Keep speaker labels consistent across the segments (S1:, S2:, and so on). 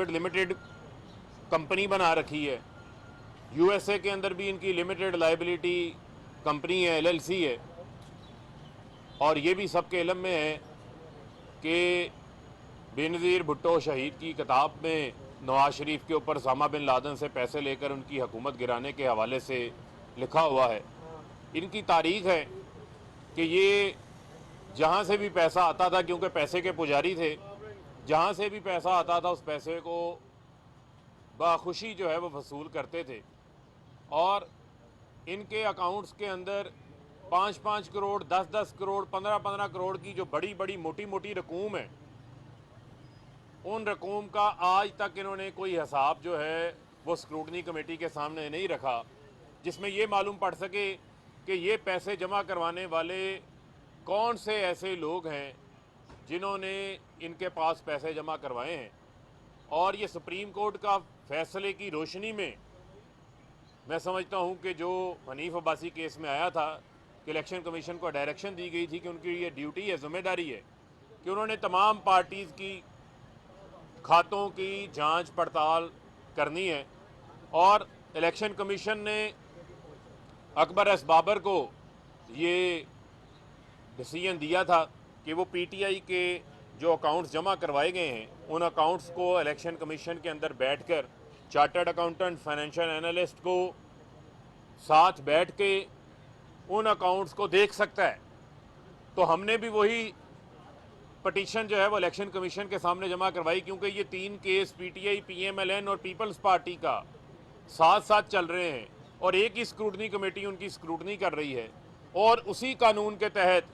S1: Private limited company बना रखी है। यूएसए के अंदर भी इनकी लिमिटेड लाइबिलिटी कंपनी है, एलएलसी है। और ये भी सबके इल्म में है कि बेनज़ीर भुट्टो शहीद की किताब में नवाज शरीफ के ऊपर उसामा बिन लादेन से पैसे लेकर उनकी हुकूमत गिराने के हवाले से लिखा हुआ है। इनकी तारीख है कि ये जहाँ से भी पैसा आता था, क्योंकि पैसे के पुजारी थे, जहाँ से भी पैसा आता था उस पैसे को बाखुशी जो है वो वसूल करते थे। और इनके अकाउंट्स के अंदर 5-5 करोड़, 10-10 करोड़, 15-15 करोड़ की जो बड़ी बड़ी मोटी मोटी रकूम है, उन रकूम का आज तक इन्होंने कोई हिसाब जो है वो स्क्रूटनी कमेटी के सामने नहीं रखा, जिसमें ये मालूम पड़ सके कि ये पैसे जमा करवाने वाले कौन से ऐसे लोग हैं जिन्होंने इनके पास पैसे जमा करवाए हैं। और ये सुप्रीम कोर्ट का फैसले की रोशनी में मैं समझता हूँ कि जो हनीफ अब्बासी केस में आया था कि इलेक्शन कमीशन को डायरेक्शन दी गई थी कि उनकी ये ड्यूटी है, जिम्मेदारी है कि उन्होंने तमाम पार्टीज़ की खातों की जांच पड़ताल करनी है। और इलेक्शन कमीशन ने अकबर एस बाबर को ये डिसीजन दिया था कि वो पीटीआई के जो अकाउंट्स जमा करवाए गए हैं उन अकाउंट्स को इलेक्शन कमीशन के अंदर बैठकर चार्टर्ड अकाउंटेंट, फाइनेंशियल एनालिस्ट को साथ बैठ के उन अकाउंट्स को देख सकता है। तो हमने भी वही पटिशन जो है वो इलेक्शन कमीशन के सामने जमा करवाई, क्योंकि ये 3 केस पीटीआई, पीएमएलएन और पीपल्स पार्टी का साथ साथ चल रहे हैं और एक ही स्क्रूटनी कमेटी उनकी स्क्रूटनी कर रही है। और उसी कानून के तहत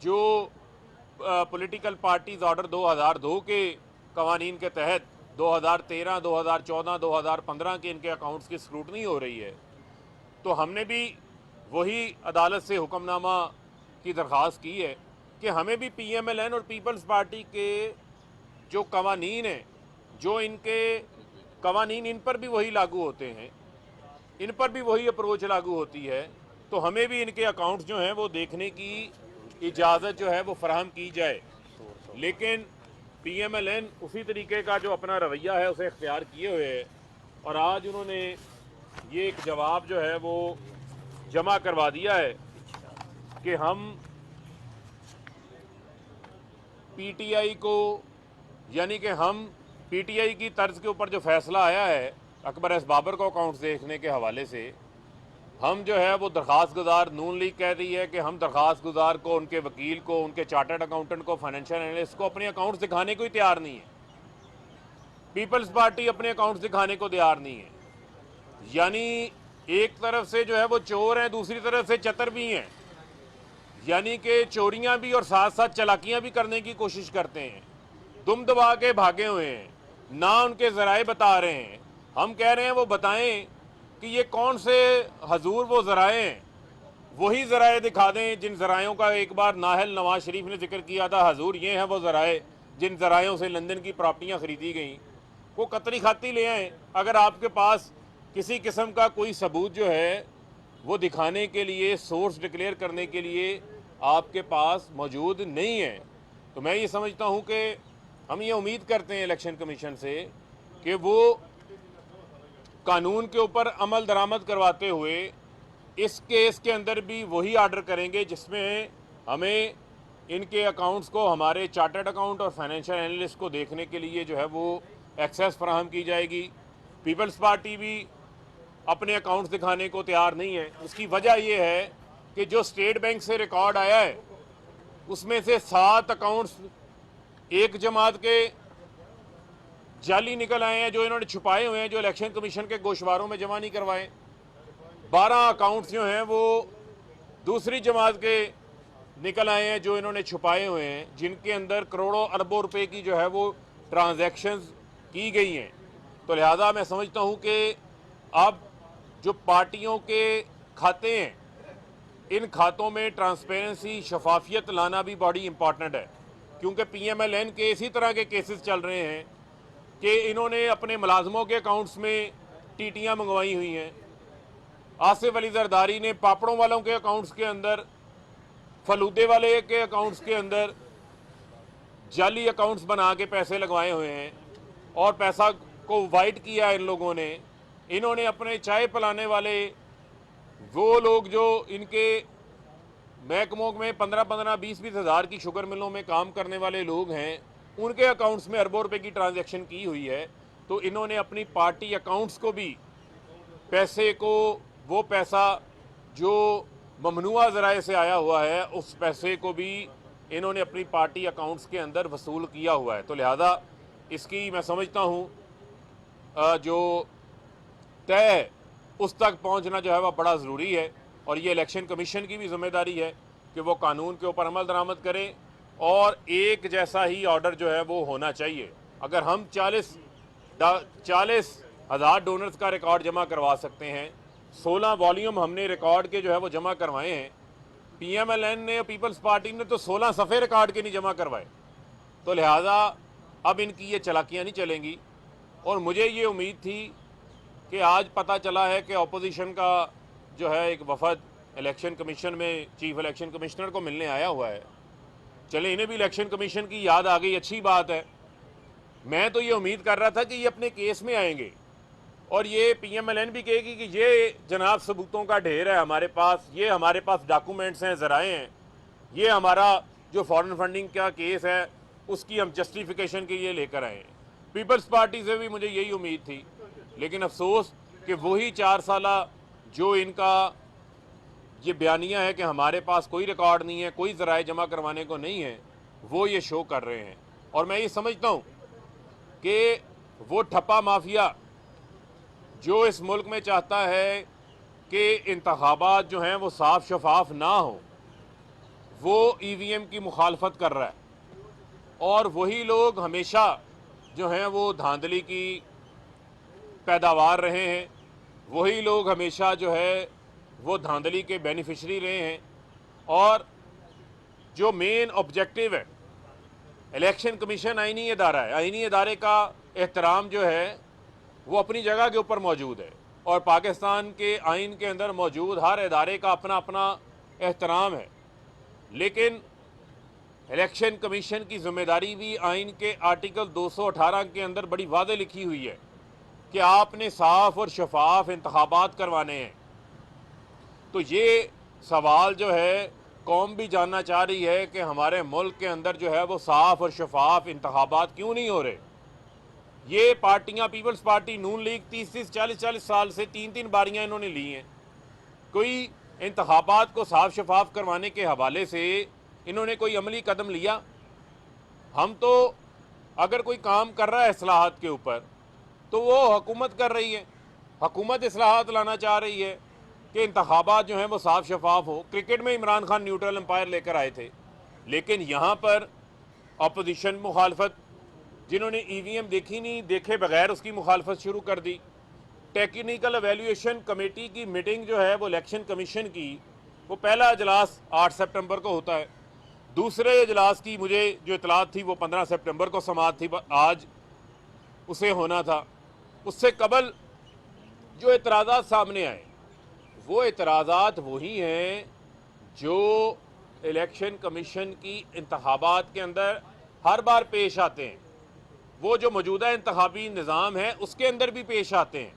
S1: जो पॉलिटिकल पार्टीज ऑर्डर 2002 के कवानीन के तहत 2013, 2014, 2015 के इनके अकाउंट्स की स्क्रूटनी हो रही है। तो हमने भी वही अदालत से हुक्मनामा की दरख्वास्त की है कि हमें भी पीएमएलएन और पीपल्स पार्टी के जो कवानीन हैं, जो इनके कवानीन, इन पर भी वही लागू होते हैं, इन पर भी वही अप्रोच लागू होती है। तो हमें भी इनके अकाउंट्स जो हैं वो देखने की इजाज़त जो है वो फराहम की जाए। लेकिन पीएमएलएन उसी तरीके का जो अपना रवैया है उसे इख्तियार किए हुए है और आज उन्होंने ये एक जवाब जो है वो जमा करवा दिया है कि हम पीटीआई को, यानी कि हम पीटीआई की तर्ज के ऊपर जो फैसला आया है अकबर एस बाबर को अकाउंट्स देखने के हवाले से, हम जो है वो दरख्वास्त गुजार, नून लीग कह रही है कि हम दरख्वास्त गुजार को, उनके वकील को, उनके चार्टर्ड अकाउंटेंट को, फाइनेंशियल एनालिस्ट को अपने अकाउंट्स दिखाने को ही तैयार नहीं है। पीपल्स पार्टी अपने अकाउंट्स दिखाने को तैयार नहीं है। यानी एक तरफ से जो है वो चोर हैं, दूसरी तरफ से चतर भी हैं, यानी कि चोरियां भी और साथ साथ चलाकियां भी करने की कोशिश करते हैं। दुम दबा के भागे हुए हैं, ना उनके ज़राए बता रहे हैं। हम कह रहे हैं वो बताएं कि ये कौन से हजूर वो ज़राए हैं, वही ज़राए दिखा दें जिन ज़रायों का एक बार नाहल नवाज शरीफ ने जिक्र किया था। हजूर ये हैं वो ज़राए जिन ज़रायों से लंदन की प्रॉपर्टियाँ ख़रीदी गई। वो कतरी खाती ले आएँ। अगर आपके पास किसी किस्म का कोई सबूत जो है वो दिखाने के लिए, सोर्स डिक्लेयर करने के लिए आपके पास मौजूद नहीं है, तो मैं ये समझता हूँ कि हम ये उम्मीद करते हैं इलेक्शन कमीशन से कि वो कानून के ऊपर अमल दरामद करवाते हुए इस केस के अंदर भी वही आर्डर करेंगे जिसमें हमें इनके अकाउंट्स को, हमारे चार्टर्ड अकाउंट और फाइनेंशियल एनालिस्ट को देखने के लिए जो है वो एक्सेस फराहम की जाएगी। पीपल्स पार्टी भी अपने अकाउंट्स दिखाने को तैयार नहीं है। उसकी वजह ये है कि जो स्टेट बैंक से रिकॉर्ड आया है उसमें से 7 अकाउंट्स एक जमात के जाली निकल आए हैं, जो इन्होंने छुपाए हुए हैं, जो इलेक्शन कमीशन के गोशवारों में जमा नहीं करवाए। 12 अकाउंट्स जो हैं वो दूसरी जमात के निकल आए हैं, जो इन्होंने छुपाए हुए हैं, जिनके अंदर करोड़ों अरबों रुपए की जो है वो ट्रांजैक्शंस की गई हैं। तो लिहाजा मैं समझता हूँ कि अब जो पार्टियों के खाते हैं, इन खातों में ट्रांसपेरेंसी, शफाफियत लाना भी बड़ी इंपॉर्टेंट है, क्योंकि पीएमएलएन के इसी तरह के केसेस चल रहे हैं कि इन्होंने अपने मुलाजमों के अकाउंट्स में टीटियाँ मंगवाई हुई हैं। आसिफ अली जरदारी ने पापड़ों वालों के अकाउंट्स के अंदर, फलूदे वाले के अकाउंट्स के अंदर जाली अकाउंट्स बना के पैसे लगवाए हुए हैं। और पैसा को वाइट किया इन लोगों ने। इन्होंने अपने चाय पिलाने वाले वो लोग जो इनके महकमों में 15-15, 20-20 हज़ार की शुगर मिलों में काम करने वाले लोग हैं, उनके अकाउंट्स में अरबों रुपए की ट्रांजैक्शन की हुई है। तो इन्होंने अपनी पार्टी अकाउंट्स को भी पैसे को, वो पैसा जो ममनुआ ज़राए से आया हुआ है, उस पैसे को भी इन्होंने अपनी पार्टी अकाउंट्स के अंदर वसूल किया हुआ है। तो लिहाजा इसकी मैं समझता हूँ जो तय है उस तक पहुँचना जो है वह बड़ा ज़रूरी है। और ये इलेक्शन कमीशन की भी जिम्मेदारी है कि वो कानून के ऊपर अमल दरामद करें और एक जैसा ही ऑर्डर जो है वो होना चाहिए। अगर हम 40,000 डोनर्स का रिकॉर्ड जमा करवा सकते हैं, 16 वॉल्यूम हमने रिकॉर्ड के जो है वो जमा करवाए हैं, PMLN ने, पीपल्स पार्टी ने तो 16 सफ़े रिकॉर्ड के नहीं जमा करवाए। तो लिहाजा अब इनकी ये चालाकियाँ नहीं चलेंगी। और मुझे ये उम्मीद थी कि आज पता चला है कि अपोजिशन का जो है एक वफद इलेक्शन कमीशन में चीफ इलेक्शन कमिश्नर को मिलने आया हुआ है। चले, इन्हें भी इलेक्शन कमीशन की याद आ गई, अच्छी बात है। मैं तो ये उम्मीद कर रहा था कि ये अपने केस में आएंगे और ये PMLN भी कहेगी कि ये जनाब सबूतों का ढेर है हमारे पास, ये हमारे पास डॉक्यूमेंट्स हैं, ज़राए हैं, ये हमारा जो फॉरेन फंडिंग का केस है उसकी हम जस्टिफिकेशन के लिए लेकर आए हैं। पीपल्स पार्टी से भी मुझे यही उम्मीद थी, लेकिन अफसोस कि वही 4 साला जो इनका ये बयानिया है कि हमारे पास कोई रिकॉर्ड नहीं है, कोई ज़राए जमा करवाने को नहीं है, वो ये शो कर रहे हैं। और मैं ये समझता हूँ कि वो ठप्पा माफिया जो इस मुल्क में चाहता है कि इंतखाबात जो हैं वो साफ शफाफ ना हो, वो EVM की मुखालफत कर रहा है। और वही लोग हमेशा जो हैं वो धांधली की पैदावार रहे हैं, वही लोग हमेशा जो है वो धांधली के बेनिफिशरी रहे हैं। और जो मेन ऑब्जेक्टिव है, इलेक्शन कमीशन आईनी इदारा है, आईनी इदारे का एहतराम जो है वो अपनी जगह के ऊपर मौजूद है और पाकिस्तान के आइन के अंदर मौजूद हर इदारे का अपना अपना एहतराम है। लेकिन इलेक्शन कमीशन की जिम्मेदारी भी आइन के आर्टिकल 218 के अंदर बड़ी वाज़ेह लिखी हुई है कि आपने साफ और शफाफ इंतखाबात करवाने हैं। तो ये सवाल जो है कौम भी जानना चाह रही है कि हमारे मुल्क के अंदर जो है वो साफ और शफाफ इंतखाबात क्यों नहीं हो रहे। ये पार्टियां, पीपल्स पार्टी, नून लीग 30-30, 40-40 साल से 3-3 बारियां इन्होंने ली हैं। कोई इंतखाबात को साफ शफाफ करवाने के हवाले से इन्होंने कोई अमली कदम लिया? हम तो अगर कोई काम कर रहा है इस्लाहात के ऊपर तो वो हुकूमत कर रही है, हुकूमत इस्लाहात लाना चाह रही है कि इंतखाबात जो हैं वो साफ शफाफ हो। क्रिकेट में इमरान खान न्यूट्रल एम्पायर लेकर आए थे, लेकिन यहाँ पर अपोजिशन मुखालफत, जिन्होंने EVM देखी नहीं, देखे बगैर उसकी मुखालफत शुरू कर दी। टेक्निकल एवेल्यूएशन कमेटी की मीटिंग जो है वो इलेक्शन कमीशन की, वो पहला इजलास 8 सितंबर को होता है। दूसरे इजलास की मुझे जो इतलात थी वो 15 सितंबर को समाअत थी, आज उसे होना था। उससे कबल जो एतराज़ात सामने आए वो एतराज़ात वही हैं जो इलेक्शन कमीशन की इंतखाबात के अंदर हर बार पेश आते हैं, वो जो मौजूदा इंतखाबी निज़ाम है उसके अंदर भी पेश आते हैं।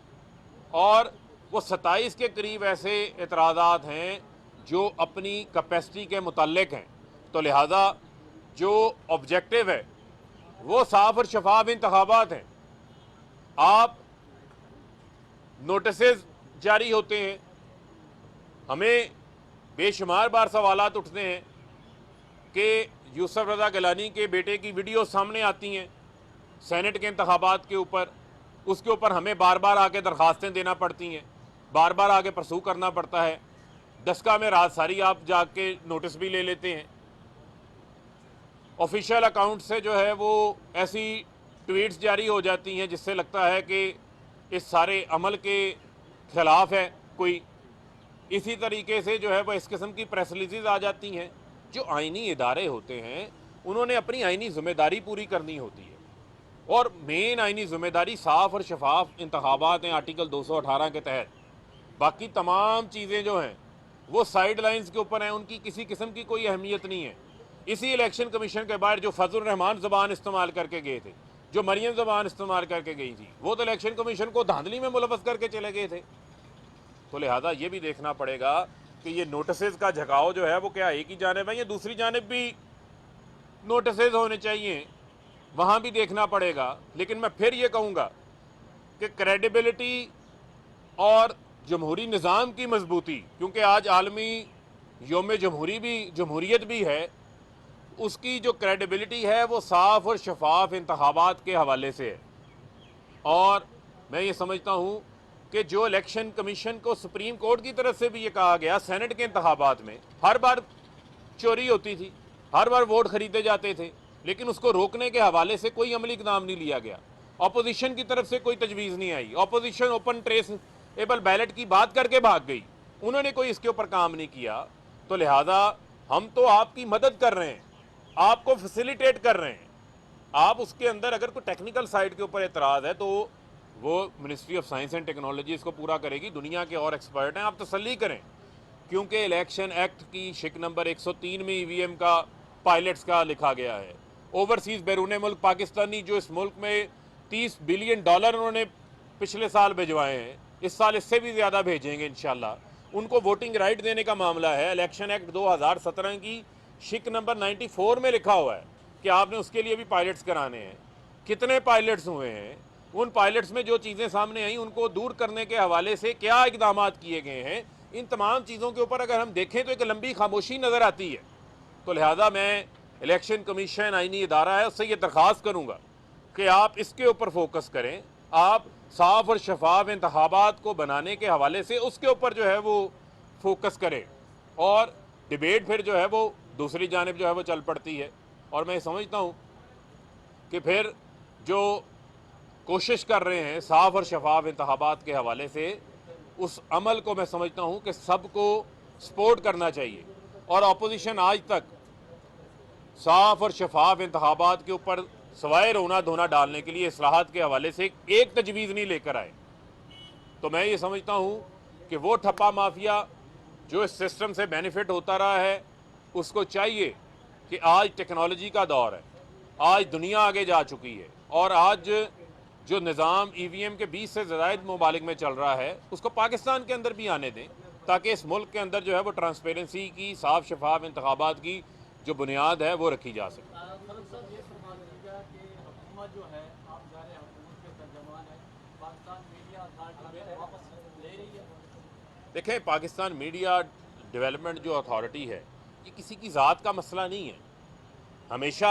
S1: और वो 27 के करीब ऐसे एतराज़ात हैं जो अपनी कैपेसिटी के मुताल्लिक हैं। तो लिहाजा जो ऑब्जेक्टिव है वो साफ और शफाफ इंतखाबात हैं। आप नोटिसेस जारी होते हैं, हमें बेशुमार बार सवालात उठते हैं कि यूसुफ रज़ा गिलानी के बेटे की वीडियो सामने आती हैं सेनेट के इंतखाबात के ऊपर, उसके ऊपर हमें बार बार आके दरख्वास्तें देना पड़ती हैं, बार बार आके परसू करना पड़ता है। दस्का में रात सारी आप जाके नोटिस भी ले लेते हैं। ऑफिशियल अकाउंट से जो है वो ऐसी ट्वीट्स जारी हो जाती हैं जिससे लगता है कि इस सारे अमल के ख़िलाफ़ है कोई। इसी तरीके से जो है वह इस किस्म की प्रेस रिलीज़ आ जाती हैं। जो आइनी इदारे होते हैं उन्होंने अपनी आइनी ज़िम्मेदारी पूरी करनी होती है और मेन आइनी ज़िम्मेदारी साफ़ और शफाफ इंतखाबात हैं आर्टिकल 218 के तहत। बाकी तमाम चीज़ें जो हैं वो साइड लाइन्स के ऊपर हैं, उनकी किसी किस्म की कोई अहमियत नहीं है। इसी इलेक्शन कमीशन के बाहर जो फजल रहमान ज़बान इस्तेमाल करके गए थे जो मरियम ज़बान इस्तेमाल करके गई थी, वो तो इलेक्शन कमीशन को धांधली में मुलव्वस करके चले गए थे। तो लिहाजा ये भी देखना पड़ेगा कि ये नोटिस का झकाव जो है वो क्या एक ही जानिब है या दूसरी जानिब भी नोटिस होने चाहिए, वहाँ भी देखना पड़ेगा। लेकिन मैं फिर ये कहूँगा कि क्रेडिबिलिटी और जमहूरी निज़ाम की मजबूती, क्योंकि आज आलमी योम जमहूरियत भी है, उसकी जो क्रेडिबिलिटी है वो साफ और शफाफ इंतखाबात के हवाले से है। और मैं ये समझता हूँ कि जो इलेक्शन कमीशन को सुप्रीम कोर्ट की तरफ से भी ये कहा गया, सेनेट के इंतखाबात में हर बार चोरी होती थी, हर बार वोट खरीदे जाते थे, लेकिन उसको रोकने के हवाले से कोई अमली इकदाम नहीं लिया गया। अपोजिशन की तरफ से कोई तजवीज़ नहीं आई। अपोजिशन ओपन ट्रेसेबल बैलेट की बात करके भाग गई, उन्होंने कोई इसके ऊपर काम नहीं किया। तो लिहाजा हम तो आपकी मदद कर रहे हैं, आपको फैसिलिटेट कर रहे हैं। आप उसके अंदर अगर कोई टेक्निकल साइड के ऊपर एतराज़ है तो वो ministry of science and technology इसको पूरा करेगी, दुनिया के और एक्सपर्ट हैं, आप तसल्ली करें। क्योंकि इलेक्शन एक्ट की शिक नंबर 103 में ईवीएम का पायलट्स का लिखा गया है। ओवरसीज़ बैरून मुल्क पाकिस्तानी जो इस मुल्क में $30 बिलियन उन्होंने पिछले साल भिजवाए हैं, इस साल इससे भी ज़्यादा भेजेंगे इंशाल्लाह, उनको वोटिंग राइट देने का मामला है। इलेक्शन एक्ट 2017 की शिक नंबर 94 में लिखा हुआ है कि आपने उसके लिए भी पायलट्स कराने हैं। कितने पायलट्स हुए हैं, उन पायलट्स में जो चीज़ें सामने आई उनको दूर करने के हवाले से क्या इकदाम किए गए हैं, इन तमाम चीज़ों के ऊपर अगर हम देखें तो एक लंबी खामोशी नज़र आती है। तो लिहाजा मैं इलेक्शन कमीशन आईनी इदारा है, उससे ये दरख्वास्त करूँगा कि आप इसके ऊपर फोकस करें, आप साफ और शफाफ इंतखाबात को बनाने के हवाले से उसके ऊपर जो है वो फोकस करें, और डिबेट फिर जो है वो दूसरी जानिब जो है वो चल पड़ती है। और मैं समझता हूँ कि फिर जो कोशिश कर रहे हैं साफ और शफाफ इंतखाबात के हवाले से, उस अमल को मैं समझता हूँ कि सबको सपोर्ट करना चाहिए। और अपोजिशन आज तक साफ और शफाफ इंतखाबात के ऊपर सवाए रोना धोना डालने के लिए इस्लाहात के हवाले से एक तजवीज़ नहीं लेकर आए। तो मैं ये समझता हूँ कि वो ठप्पा माफिया जो इस सिस्टम से बेनिफिट होता रहा है, उसको चाहिए कि आज टेक्नोलॉजी का दौर है, आज दुनिया आगे जा चुकी है, और आज जो निज़ाम ईवीएम के 20 से ज़ायद ममालिक में चल रहा है उसको पाकिस्तान के अंदर भी आने दें, ताकि इस मुल्क के अंदर जो है वो ट्रांसपेरेंसी की, साफ शफाफ इंतखाबात की जो बुनियाद है वो रखी जा सके। देखें, पाकिस्तान मीडिया डेवलपमेंट जो अथॉरिटी है ये किसी की ज़ात का मसला नहीं है। हमेशा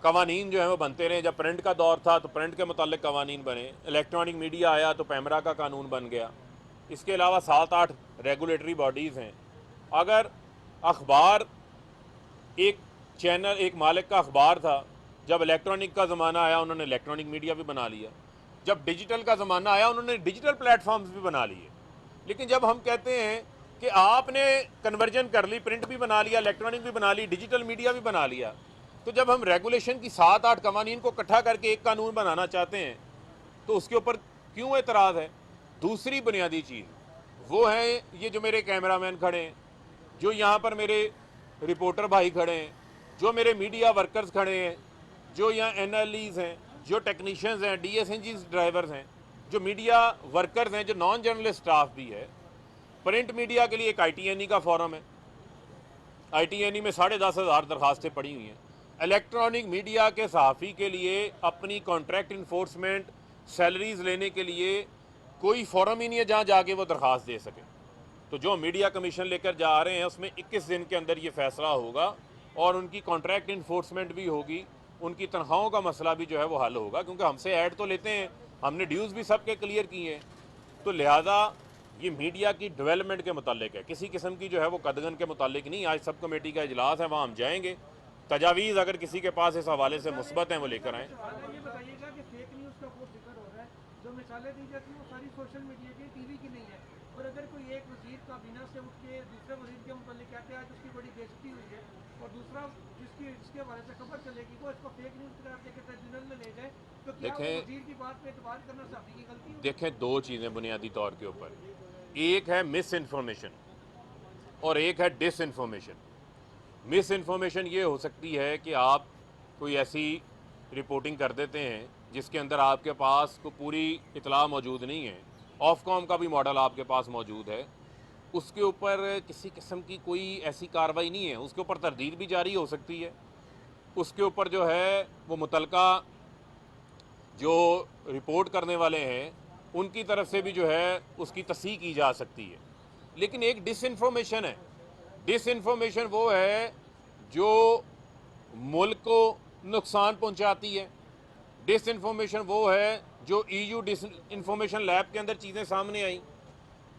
S1: कवानीन जो है वो बनते रहे। जब प्रिंट का दौर था तो प्रिंट के मुतालिक कवानीन बने, इलेक्ट्रॉनिक मीडिया आया तो पैमरा का कानून बन गया। इसके अलावा 7-8 रेगुलेटरी बॉडीज़ हैं। अगर अखबार एक चैनल, एक मालिक का अखबार था, जब इलेक्ट्रॉनिक का ज़माना आया उन्होंने इलेक्ट्रॉनिक मीडिया भी बना लिया, जब डिजिटल का ज़माना आया उन्होंने डिजिटल प्लेटफॉर्म्स भी बना लिए। लेकिन जब हम कहते हैं कि आपने कन्वर्जन कर ली, प्रिंट भी बना लिया, इलेक्ट्रॉनिक भी बना ली, डिजिटल मीडिया भी बना लिया, तो जब हम रेगुलेशन की 7-8 कवानीन को इकट्ठा करके एक कानून बनाना चाहते हैं तो उसके ऊपर क्यों एतराज़ है? दूसरी बुनियादी चीज़ वो है, ये जो मेरे कैमरामैन खड़े हैं, जो यहाँ पर मेरे रिपोर्टर भाई खड़े हैं, जो मेरे मीडिया वर्कर्स खड़े हैं, जो यहाँ एनएलईज हैं, जो टेक्नीशियंस हैं, डीएसएनजी ड्राइवर्स हैं, जो मीडिया वर्कर्स हैं, जो नॉन जर्नलिस्ट स्टाफ भी है। प्रिंट मीडिया के लिए एक ITNE का फॉरम है, ITNE में 10,500 दरखास्तें पड़ी हुई हैं। इलेक्ट्रॉनिक मीडिया के सहाफ़ी के लिए अपनी कॉन्ट्रैक्ट इन्फोर्समेंट सैलरीज़ लेने के लिए कोई फॉरम ही नहीं है जहाँ जाके वो दरख्वास्त दे सके। तो जो मीडिया कमीशन लेकर जा रहे हैं उसमें 21 दिन के अंदर ये फ़ैसला होगा और उनकी कॉन्ट्रैक्ट इन्फोर्समेंट भी होगी, उनकी तनख्वाहों का मसला भी जो है वो हल होगा, क्योंकि हमसे ऐड तो लेते हैं, हमने ड्यूज़ भी सबके क्लियर किए हैं। तो लिहाजा ये मीडिया की डेवलपमेंट के मुतालिक है, किसी किस्म की जो है वो कदगन के मुतालिक नहीं। आज सब कमेटी का इजलास है, वहाँ हम जाएंगे। तजावीज़ अगर किसी के पास इस हवाले से मुस्बत हैं वो लेकर आएँ।
S2: ये बताइएगा कि फेक न्यूज़ का बहुत जिक्र हो रहा है, जो मिसालें दी जाती हैं वो सारी सोशल मीडिया की, टीवी की नहीं है। और अगर कोई एक वज़ीर काबीना से उठ के दूसरे वज़ीर के मुताल्लिक कहते हैं आज उसकी बड़ी बेइज्जती हुई है, और दूसरा जिसके हवाले से खबर चलेगी वो इसको फेक न्यूज़ करार देकर ट्रिब्यूनल में ले जाए, तो क्या वज़ीर की बात पे एतबार करना सहाफ़ी की गलती है?
S1: देखें, दो चीज़ें बुनियादी तौर के ऊपर, एक है मिस इन्फॉर्मेशन और एक है डिस इन्फॉर्मेशन। मिस इन्फॉर्मेशन ये हो सकती है कि आप कोई ऐसी रिपोर्टिंग कर देते हैं जिसके अंदर आपके पास को पूरी इतला मौजूद नहीं है, ऑफकॉम का भी मॉडल आपके पास मौजूद है, उसके ऊपर किसी किस्म की कोई ऐसी कार्रवाई नहीं है, उसके ऊपर तरदीद भी जारी हो सकती है, उसके ऊपर जो है वो मुतलका जो रिपोर्ट करने वाले हैं उनकी तरफ से भी जो है उसकी तस्दीक की जा सकती है। लेकिन एक डिसइंफॉर्मेशन है, डिसइंफॉर्मेशन वो है जो मुल्क को नुकसान पहुंचाती है, डिसइंफॉर्मेशन वो है जो EU डिसइंफॉर्मेशन लैब के अंदर चीज़ें सामने आई,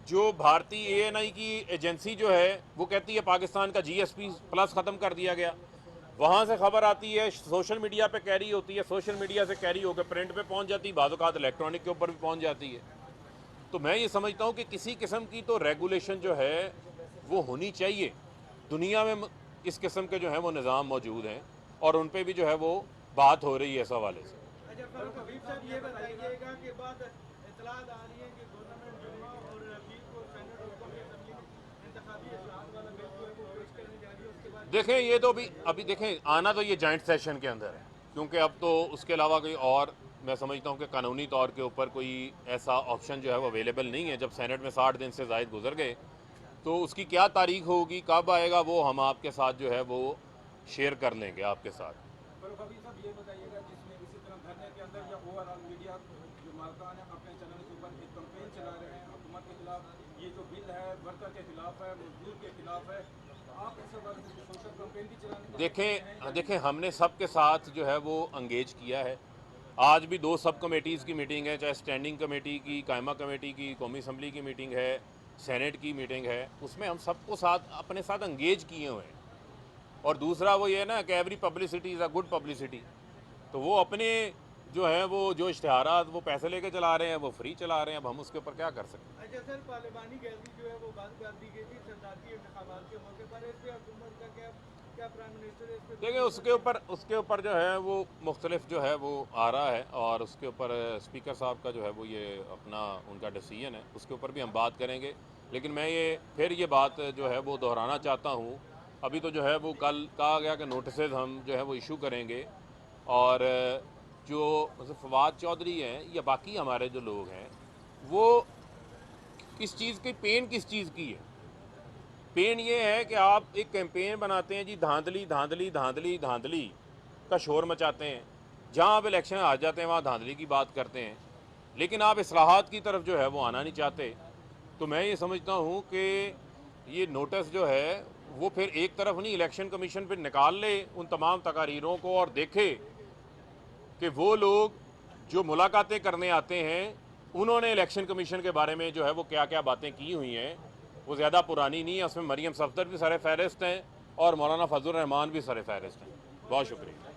S1: जो भारतीय ANI की एजेंसी जो है वो कहती है पाकिस्तान का GSP प्लस ख़त्म कर दिया गया, वहाँ से खबर आती है सोशल मीडिया पे कैरी होती है, सोशल मीडिया से कैरी होकर प्रिंट पे पहुँच जाती है, बाद औक़ात इलेक्ट्रॉनिक के ऊपर भी पहुँच जाती है। तो मैं ये समझता हूँ कि किसी किस्म की तो रेगुलेशन जो है वो होनी चाहिए। दुनिया में इस किस्म के जो है वो निज़ाम मौजूद हैं और उन पर भी जो है वो बात हो रही है इस हवाले से।
S2: अच्छा फारूक हबीब साहब, ये बताइएगा कि बाद इत्तलात आ रही है कि गवर्नमेंट जुम्मा और पीर को सेनेट और कौमी असेंबली में इंतखाबी इस्लाहत वाला बिल जो है वो पेश करने जा रही है, उसके बाद
S1: देखें ये तो अभी देखें आना तो ये जॉइंट सेशन के अंदर है, क्योंकि अब तो उसके अलावा कोई और मैं समझता हूँ कि कानूनी तौर के ऊपर कोई ऐसा ऑप्शन जो है वो अवेलेबल नहीं है। जब सेनेट में 60 दिन से ज़ायद गुजर गए तो उसकी क्या तारीख होगी, कब आएगा, वो हम आपके साथ जो है वो शेयर कर लेंगे आपके साथ।
S3: फारूक हबीब साहब ये बताइएगा जिसमें इसी तरह धरने के अंदर या ओवरऑल मीडिया जो मालकान है अपने चैनल के ऊपर एक कैंपेन चला रहे हैं हुकूमत के खिलाफ, ये जो बिल है वर्कर के खिलाफ है, मजदूर के खिलाफ है, तो आप इस बारे में सोशल कैंपेन भी चलाने
S1: देखें हमने सबके साथ जो है वो इंगेज किया है। आज भी 2 सब कमेटीज़ की मीटिंग है, चाहे स्टैंडिंग कमेटी की, कायमा कमेटी की, कौमी असम्बली की मीटिंग है, सेनेट की मीटिंग है, उसमें हम सबको साथ अपने साथ इंगेज किए हुए हैं। और दूसरा वो ये है ना कि every publicity is a good publicity, तो वो अपने जो है वो जो इश्तिहारात वो पैसे लेके चला रहे हैं वो फ्री चला रहे हैं, अब हम उसके ऊपर क्या कर सकते हैं।
S2: अच्छा सर, पार्लिमानी गैलरी जो है वो बंद कर दी गई थी सरदारी इंतखाबात के मौके पर, इस पर हुकूमत का क्या प्राइम मिनिस्टर इस पर
S1: देखिए उसके ऊपर जो है वो मुख्तलिफ जो है वो आ रहा है और उसके ऊपर स्पीकर साहब का जो है वो ये अपना उनका डिसीजन है, उसके ऊपर भी हम बात करेंगे। लेकिन मैं ये बात जो है वो दोहराना चाहता हूँ, अभी तो जो है वो कल कहा गया कि नोटिसेज हम जो है वो इशू करेंगे और जो फवाद चौधरी हैं या बाकी हमारे जो लोग हैं वो किस चीज़ की किस चीज़ की है, पेन ये है कि आप एक कैंपेन बनाते हैं जी, धांधली धांधली धांधली धांधली का शोर मचाते हैं, जहां आप इलेक्शन आ जाते हैं वहां धांधली की बात करते हैं, लेकिन आप इस्लाहात की तरफ जो है वो आना नहीं चाहते। तो मैं ये समझता हूं कि ये नोटिस जो है वो फिर एक तरफ नहीं, इलेक्शन कमीशन फिर निकाल ले उन तमाम तकारीरों को और देखे कि वो लोग जो मुलाकातें करने आते हैं उन्होंने इलेक्शन कमीशन के बारे में जो है वो क्या क्या बातें की हुई हैं, वो ज़्यादा पुरानी नहीं है, उसमें मरियम सफदर भी सर फहरिस्त हैं और मौलाना फजल रहमान भी सर फहरिस्त हैं। बहुत शुक्रिया।